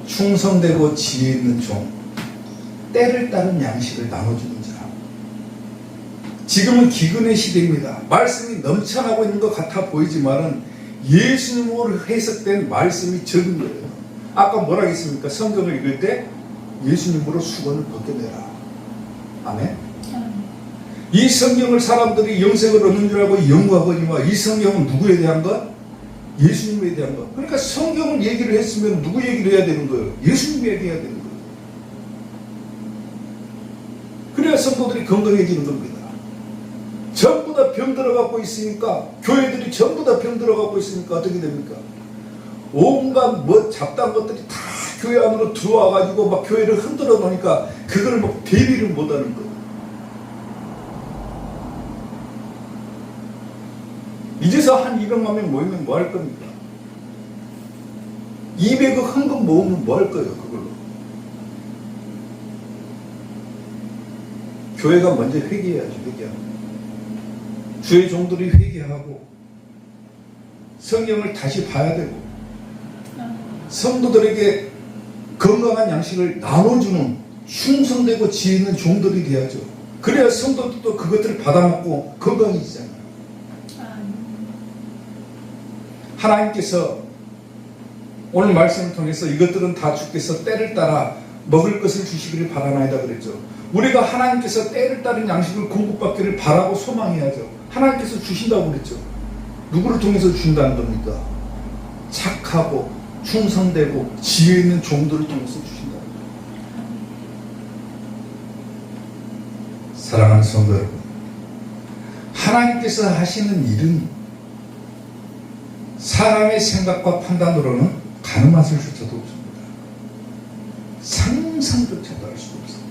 충성되고 지혜 있는 종, 때를 따른 양식을 나눠주는 자. 지금은 기근의 시대입니다. 말씀이 넘쳐나고 있는 것 같아 보이지만은 예수님으로 해석된 말씀이 적은 거예요. 아까 뭐라 했습니까? 성경을 읽을 때 예수님으로 수건을 벗겨내라. 아멘. 이 성경을 사람들이 영생을 얻는 줄 알고 연구하거니와 이 성경은 누구에 대한 것? 예수님에 대한 것. 그러니까 성경을 얘기를 했으면 누구 얘기를 해야 되는 거예요? 예수님 얘기해야 되는 거예요. 그래야 성도들이 건강해지는 겁니다. 전부 다 병 들어가고 있으니까, 교회들이 전부 다 병 들어가고 있으니까 어떻게 됩니까? 온갖 잡다한 것들이 다 교회 안으로 들어와가지고 막 교회를 흔들어 놓으니까 그걸 막 대비를 못하는 거예요. 이제서 한 200만 명 모이면 뭐 할 겁니까? 200억 헌금 모으면 뭐 할 거예요, 그걸로? 교회가 먼저 회개해야죠, 회개하고. 주의 종들이 회개하고, 성경을 다시 봐야 되고, 성도들에게 건강한 양식을 나눠주는 충성되고 지혜 있는 종들이 돼야죠. 그래야 성도들도 그것들을 받아먹고 건강해지잖아요. 하나님께서 오늘 말씀을 통해서 이것들은 다 주께서 때를 따라 먹을 것을 주시기를 바라나이다 그랬죠. 우리가 하나님께서 때를 따른 양식을 공급받기를 바라고 소망해야죠. 하나님께서 주신다고 그랬죠. 누구를 통해서 주신다는 겁니까? 착하고 충성되고 지혜 있는 종들을 통해서 주신다. 사랑하는 성도 여러분, 하나님께서 하시는 일은 사람의 생각과 판단으로는 가늠하실 수조차도 없습니다. 상상조차도 할 수 없습니다.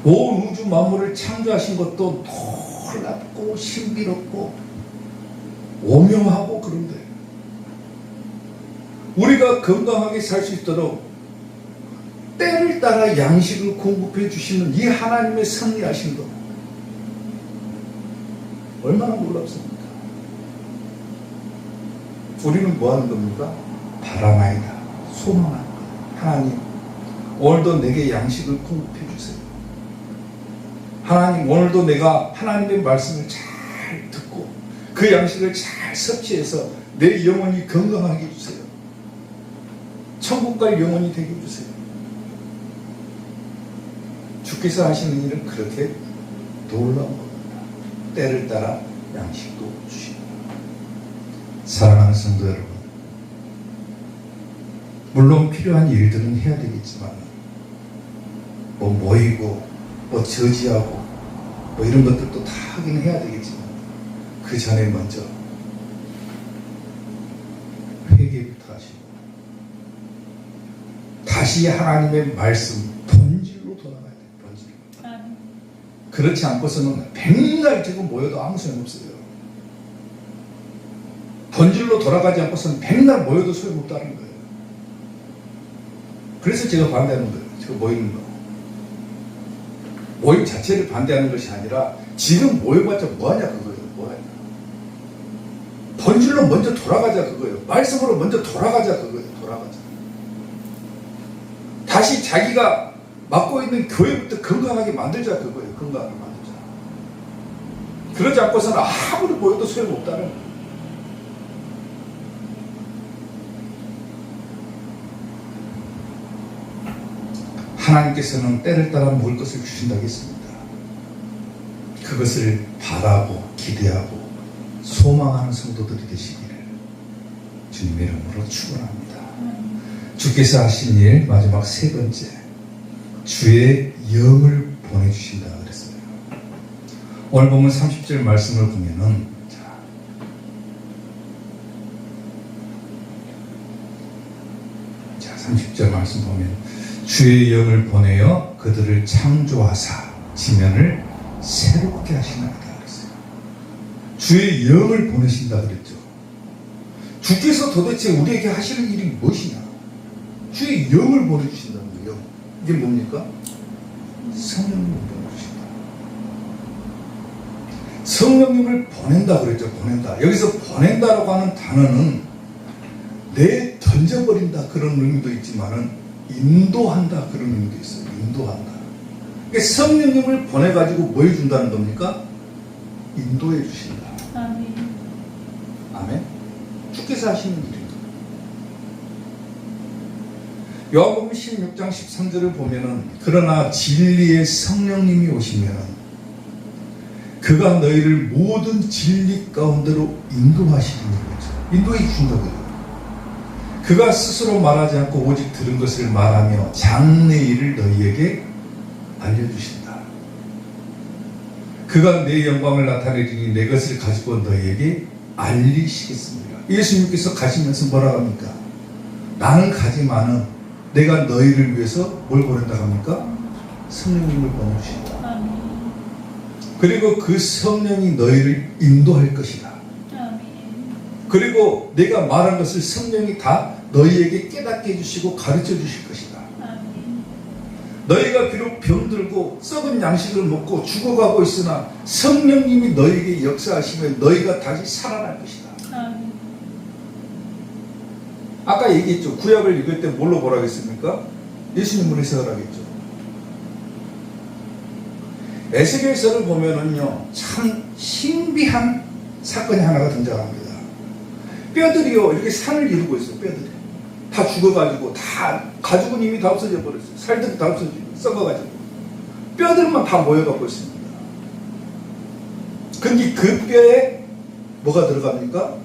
온 우주 만물을 창조하신 것도 놀랍고 신비롭고 오묘하고 그런데 우리가 건강하게 살 수 있도록 때를 따라 양식을 공급해 주시는 이 하나님의 섭리하신 것 얼마나 놀랍습니까? 우리는 뭐 하는 겁니까? 바라나이다, 소망하는 것. 하나님, 오늘도 내게 양식을 공급해 주세요. 하나님, 오늘도 내가 하나님의 말씀을 잘 듣고 그 양식을 잘 섭취해서 내 영혼이 건강하게 해주세요. 천국 갈 영혼이 되게 해주세요. 주께서 하시는 일은 그렇게 놀라운 겁니다. 때를 따라 양식도 주시고. 사랑하는 성도 여러분, 물론 필요한 일들은 해야 되겠지만 뭐 모이고 뭐 저지하고 뭐 이런 것들도 다 하긴 해야 되겠지만 그 전에 먼저 회개부터 하시고 다시 하나님의 말씀 본질로 돌아가야 돼요. 본질로. 그렇지 않고서는 백날 지금 모여도 아무 소용없어요. 본질로 돌아가지 않고서는 백날 모여도 소용없다는 거예요. 그래서 제가 반대하는 거예요. 제가 모이는 거. 모임 자체를 반대하는 것이 아니라 지금 모여봤자 뭐하냐 그거예요. 뭐하냐. 본질로 먼저 돌아가자 그거예요. 말씀으로 먼저 돌아가자 그거예요. 돌아가자. 다시 자기가 맡고 있는 교회부터 건강하게 만들자 그거예요. 건강하게 만들자. 그러지 않고서는 아무리 모여도 소용없다는 거예요. 하나님께서는 때를 따라 먹을 것을 주신다고 했습니다. 그것을 바라고 기대하고 소망하는 성도들이 되시기를 주님의 이름으로 축원합니다. 주께서 하신 일 마지막 세 번째, 주의 영을 보내주신다 그랬어요. 오늘 보면 30절 말씀을 보면은 자 30절 말씀 보면 주의 영을 보내어 그들을 창조하사 지면을 새롭게 하시나이다 그랬어요. 주의 영을 보내신다 그랬죠. 주께서 도대체 우리에게 하시는 일이 무엇이냐? 주의 영을 보내주신다는 거예요. 이게 뭡니까? 성령님을 보내주신다. 성령님을 보낸다 그랬죠. 보낸다. 여기서 보낸다라고 하는 단어는 내 던져버린다 그런 의미도 있지만은 인도한다 그런 의미도 있어요. 인도한다. 그러니까 성령님을 보내가지고 뭐 해준다는 겁니까? 인도해 주신다. 아멘. 아멘. 주께서 하시는 일입니다. 요한복음 16장 13절을 보면은 그러나 진리의 성령님이 오시면은 그가 너희를 모든 진리 가운데로 인도하시는 거죠. 인도해 주신다고요. 그가 스스로 말하지 않고 오직 들은 것을 말하며 장래 일을 너희에게 알려주신다. 그가 내 영광을 나타내리니 내 것을 가지고 너희에게 알리시겠습니다. 예수님께서 가시면서 뭐라 합니까? 나는 가지만은 내가 너희를 위해서 뭘 보낸다 합니까? 성령님을 보내주신다. 아멘. 그리고 그 성령이 너희를 인도할 것이다. 아멘. 그리고 내가 말한 것을 성령이 다 너희에게 깨닫게 해주시고 가르쳐 주실 것이다. 아멘. 너희가 비록 병들고 썩은 양식을 먹고 죽어가고 있으나 성령님이 너희에게 역사하시면 너희가 다시 살아날 것이다. 아멘. 아까 얘기했죠. 구약을 읽을 때 뭘로 보라 했습니까? 예수님을 해석을 하겠죠. 에스겔서를 보면은요, 참 신비한 사건이 하나가 등장합니다. 뼈들이요, 이렇게 산을 이루고 있어요, 뼈들이. 다 죽어가지고, 다, 가죽은 이미 다 없어져 버렸어요. 살들이 다 없어지고, 썩어가지고. 뼈들만 다 모여갖고 있습니다. 근데 그 뼈에 뭐가 들어갑니까?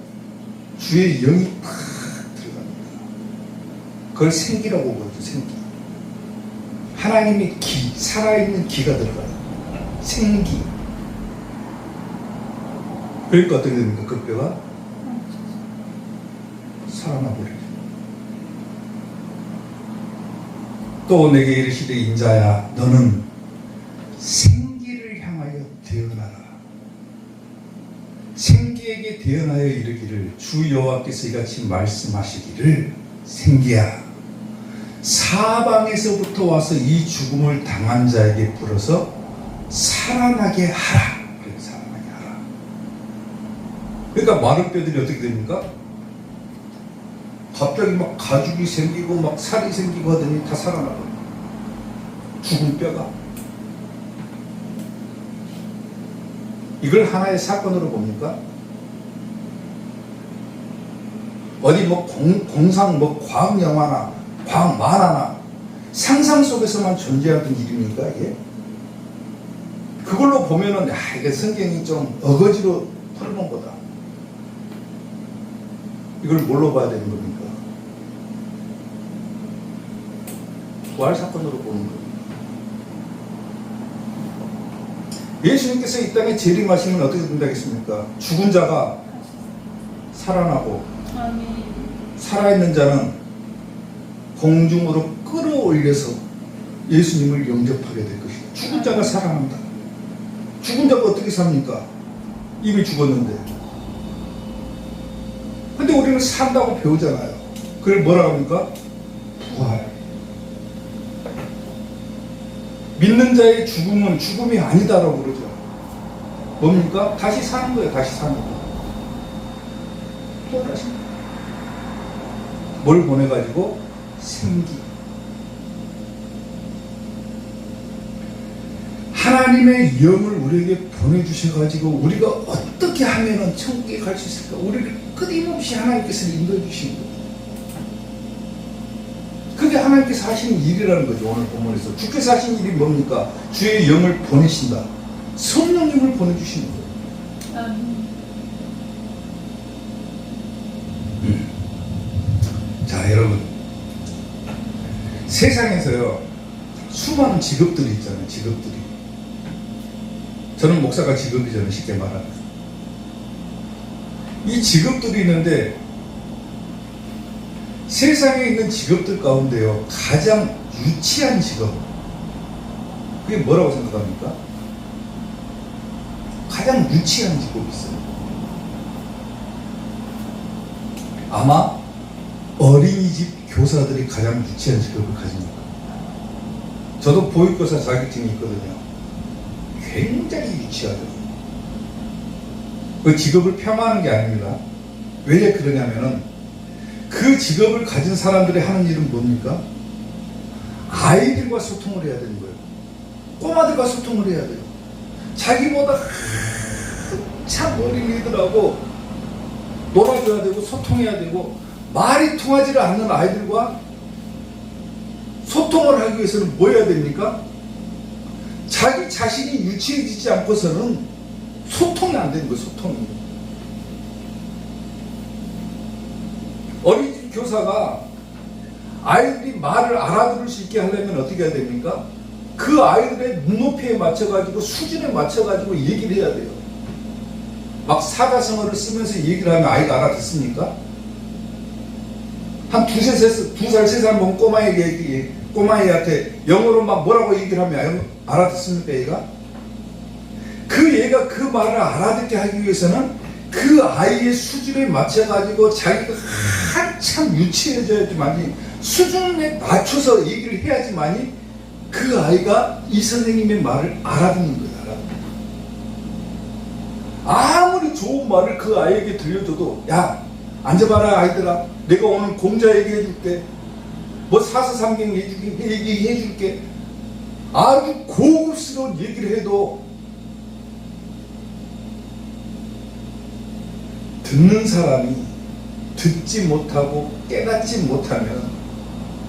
주의 영이 팍 들어갑니다. 그걸 생기라고 부르죠, 생기. 하나님의 기, 살아있는 기가 들어가요. 생기. 그러니까 어떻게 됩니까? 그 뼈가 살아나 버리죠. 또 내게 이르시되 인자야 너는 생기를 향하여 대언하라. 생기에게 대언하여 이르기를 주 여호와께서 이같이 말씀하시기를 생기야 사방에서부터 와서 이 죽음을 당한 자에게 불어서 살아나게 하라. 그래, 살아나게 하라. 그러니까 마른 뼈들이 어떻게 됩니까? 갑자기 막 가죽이 생기고 막 살이 생기고 하더니 다 살아나고 죽은 뼈가. 이걸 하나의 사건으로 봅니까? 어디 뭐 공상 뭐 과학 영화나 과학 만화나 상상 속에서만 존재하던 일입니까 이게? 그걸로 보면은 이게 성경이 좀 어거지로 풀어놓은 거다. 이걸 뭘로 봐야 되는 겁니까? 부활 사건으로 보는 겁니다. 예수님께서 이 땅에 재림하시면 어떻게 된다겠습니까? 죽은 자가 살아나고 아멘. 살아있는 자는 공중으로 끌어올려서 예수님을 영접하게 될 것이다. 죽은 자가 살아난다. 죽은 자가 어떻게 삽니까? 이미 죽었는데. 근데 우리는 산다고 배우잖아요. 그걸 뭐라고 합니까? 부활. 믿는 자의 죽음은 죽음이 아니다라고 그러죠. 뭡니까? 다시 사는 거예요. 다시 사는 거. 부활하십니다. 뭘 보내가지고? 생기. 하나님의 영을 우리에게 보내주셔가지고 우리가 어떻게 하면 천국에 갈 수 있을까? 우리를 끊임없이 하나님께서 인도해 주시는 거예요. 그게 하나님께서 하시는 일이라는 거죠. 오늘 본문에서 주께서 하시는 일이 뭡니까? 주의 영을 보내신다. 성령님을 보내주시는 거예요. 아멘. 자, 여러분, 세상에서요 수많은 직업들이 있잖아요. 직업들이. 저는 목사가 직업이잖아요. 쉽게 말하면. 이 직업들이 있는데 세상에 있는 직업들 가운데요 가장 유치한 직업, 그게 뭐라고 생각합니까? 가장 유치한 직업이 있어요. 아마 어린이집 교사들이 가장 유치한 직업을 가진 겁니다. 저도 보육교사 자격증이 있거든요. 굉장히 유치하죠. 그 직업을 폄하하는 게 아닙니다. 왜 그러냐면은 그 그 직업을 가진 사람들이 하는 일은 뭡니까? 아이들과 소통을 해야 되는 거예요. 꼬마들과 소통을 해야 돼요. 자기보다 한참 어린 애들하고 놀아줘야 되고 소통해야 되고, 말이 통하지 않는 아이들과 소통을 하기 위해서는 뭐 해야 됩니까? 자기 자신이 유치해지지 않고서는 소통이 안 되는 거예요. 소통이. 어린이집 교사가 아이들이 말을 알아들을 수 있게 하려면 어떻게 해야 됩니까? 그 아이들의 눈높이에 맞춰가지고 수준에 맞춰가지고 얘기를 해야 돼요. 막 사자성어를 쓰면서 얘기를 하면 아이가 알아듣습니까? 한 두 살, 세 살 먹은 꼬마애한테 영어로 막 뭐라고 얘기를 하면 알아듣습니까, 얘가? 그 얘가 그 말을 알아듣게 하기 위해서는 그 아이의 수준에 맞춰가지고 자기가 한참 유치해져야지만이, 수준에 맞춰서 얘기를 해야지만이 그 아이가 이 선생님의 말을 알아듣는 거예요. 아무리 좋은 말을 그 아이에게 들려줘도, 야, 앉아봐라 아이들아, 내가 오늘 공자 얘기해줄게, 뭐 사서삼경 얘기해줄게, 아주 고급스러운 얘기를 해도 듣는 사람이 듣지 못하고 깨닫지 못하면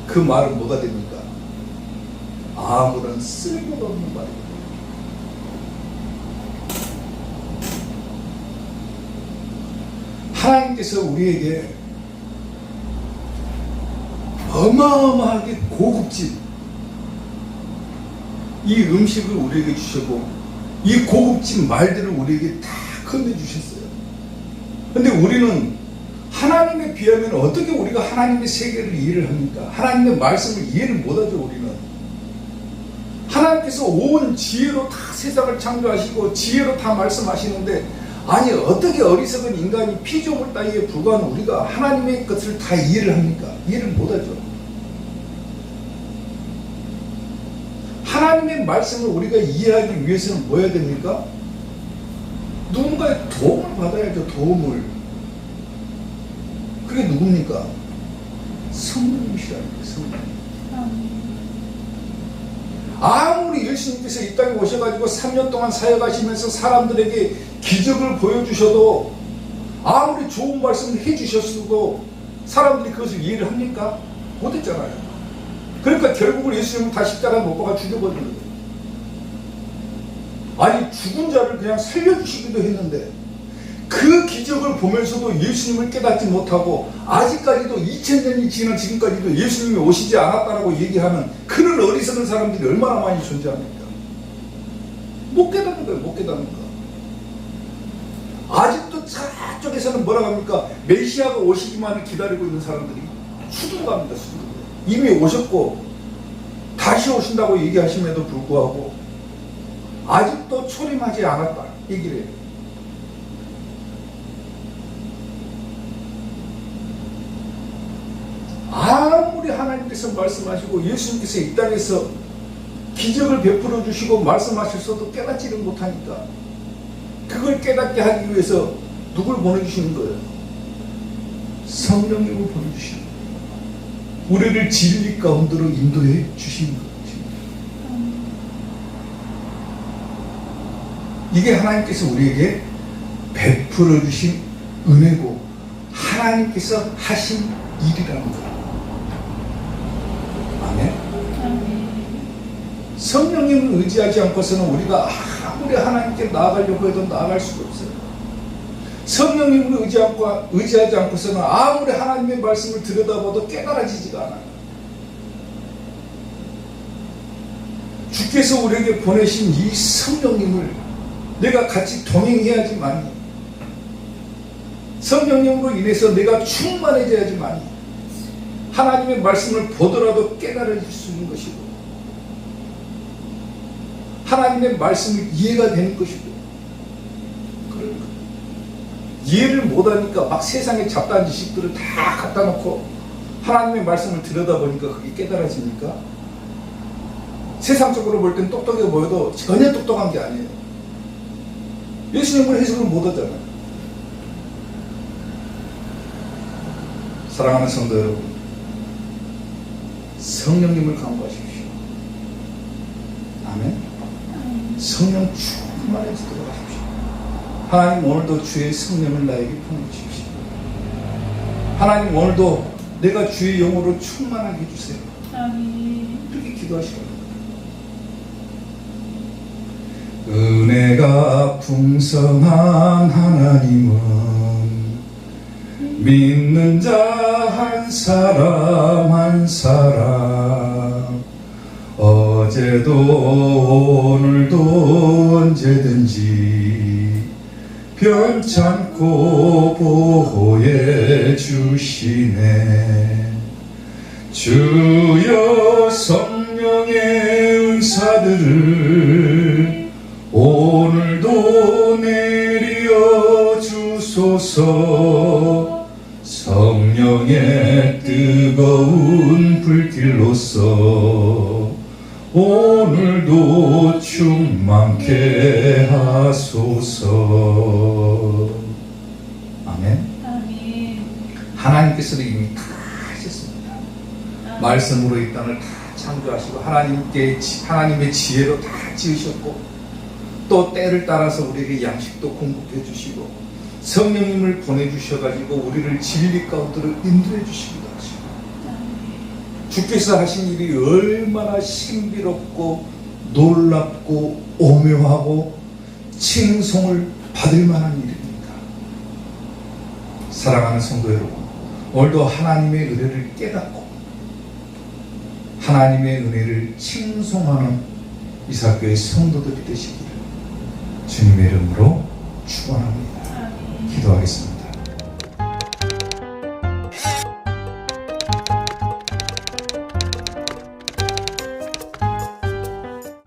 그 말은 뭐가 됩니까? 아무런 쓸모도 없는 말입니다. 하나님께서 우리에게 어마어마하게 고급진 이 음식을 우리에게 주셨고, 이 고급진 말들을 우리에게 다 건네주셨어요. 근데 우리는 하나님에 비하면 어떻게 우리가 하나님의 세계를 이해를 합니까? 하나님의 말씀을 이해를 못하죠. 우리는 하나님께서 온 지혜로 다 세상을 창조하시고 지혜로 다 말씀하시는데, 아니 어떻게 어리석은 인간이 피조물 따위에 불과한 우리가 하나님의 것을 다 이해를 합니까? 이해를 못하죠. 하나님의 말씀을 우리가 이해하기 위해서는 뭐 해야 됩니까? 누군가의 도움을 받아야죠. 도움을. 그게 누굽니까? 성령님이시라는 거예요. 성령님. 아무리 예수님께서 이 땅에 오셔가지고 3년 동안 사역하시면서 사람들에게 기적을 보여주셔도, 아무리 좋은 말씀을 해주셨어도 사람들이 그것을 이해를 합니까? 못했잖아요. 그러니까 결국은 예수님은 다 십자가에 못 박아 죽여버리는 거예요. 아니 죽은 자를 그냥 살려주시기도 했는데, 그 기적을 보면서도 예수님을 깨닫지 못하고 아직까지도 2000년이 지난 지금까지도 예수님이 오시지 않았다라고 얘기하는 그런 어리석은 사람들이 얼마나 많이 존재합니까? 못 깨닫는 거예요. 못 깨닫는 거. 아직도 저쪽에서는 뭐라고 합니까? 메시아가 오시기만을 기다리고 있는 사람들이 수두룩합니다. 수두룩. 이미 오셨고 다시 오신다고 얘기하심에도 불구하고 아직도 초림하지 않았다 얘기를 해요. 아무리 하나님께서 말씀하시고 예수님께서 이 땅에서 기적을 베풀어 주시고 말씀하셨어도 깨닫지를 못하니까, 그걸 깨닫게 하기 위해서 누굴 보내주시는 거예요? 성령님을 보내주시는 거예요. 우리를 진리 가운데로 인도해 주시는 거예요. 이게 하나님께서 우리에게 베풀어 주신 은혜고 하나님께서 하신 일이라는 거예요. 아멘. 성령님을 의지하지 않고서는 우리가 아무리 하나님께 나아가려고 해도 나아갈 수가 없어요. 성령님을 의지하지 않고서는 아무리 하나님의 말씀을 들여다봐도 깨달아지지가 않아요. 주께서 우리에게 보내신 이 성령님을 내가 같이 동행해야지만, 성령님으로 인해서 내가 충만해져야지만 하나님의 말씀을 보더라도 깨달아질 수 있는 것이고, 하나님의 말씀이 이해가 되는 것이고, 그러니까 이해를 못하니까 막 세상의 잡다한 지식들을 다 갖다 놓고 하나님의 말씀을 들여다보니까 그게 깨달아집니까? 세상적으로 볼 땐 똑똑해 보여도 전혀 똑똑한 게 아니에요. 예수님을 해석을 못하잖아요. 사랑하는 성도 여러분, 성령님을 간구하십시오. 아멘. 성령 충만해서 들어가십시오. 하나님 오늘도 주의 성령을 나에게 보내주십시오. 하나님 오늘도 내가 주의 영으로 충만하게 해주세요. 아멘. 이렇게 기도하시라고. 은혜가 풍성한 하나님은 믿는 자 한 사람 한 사람 어제도 오늘도 언제든지 변찮고 보호해 주시네. 주여 성령의 은사들을 오늘도 내려 주소서. 성령의 뜨거운 불길로서 오늘도 충만케 하소서. 아멘. 아멘. 하나님께서는 이미 다 하셨습니다. 말씀으로 이 땅을 다 창조하시고 하나님의 지혜로 다 지으셨고 또 때를 따라서 우리에게 양식도 공급해 주시고 성령님을 보내주셔가지고 우리를 진리 가운데로 인도해 주시기도 하시고 주께서 하신 일이 얼마나 신비롭고 놀랍고 오묘하고 칭송을 받을 만한 일입니까? 사랑하는 성도 여러분, 오늘도 하나님의 은혜를 깨닫고 하나님의 은혜를 칭송하는 이사교의 성도들이 되시기를 주님의 이름으로 축원합니다. 기도하겠습니다.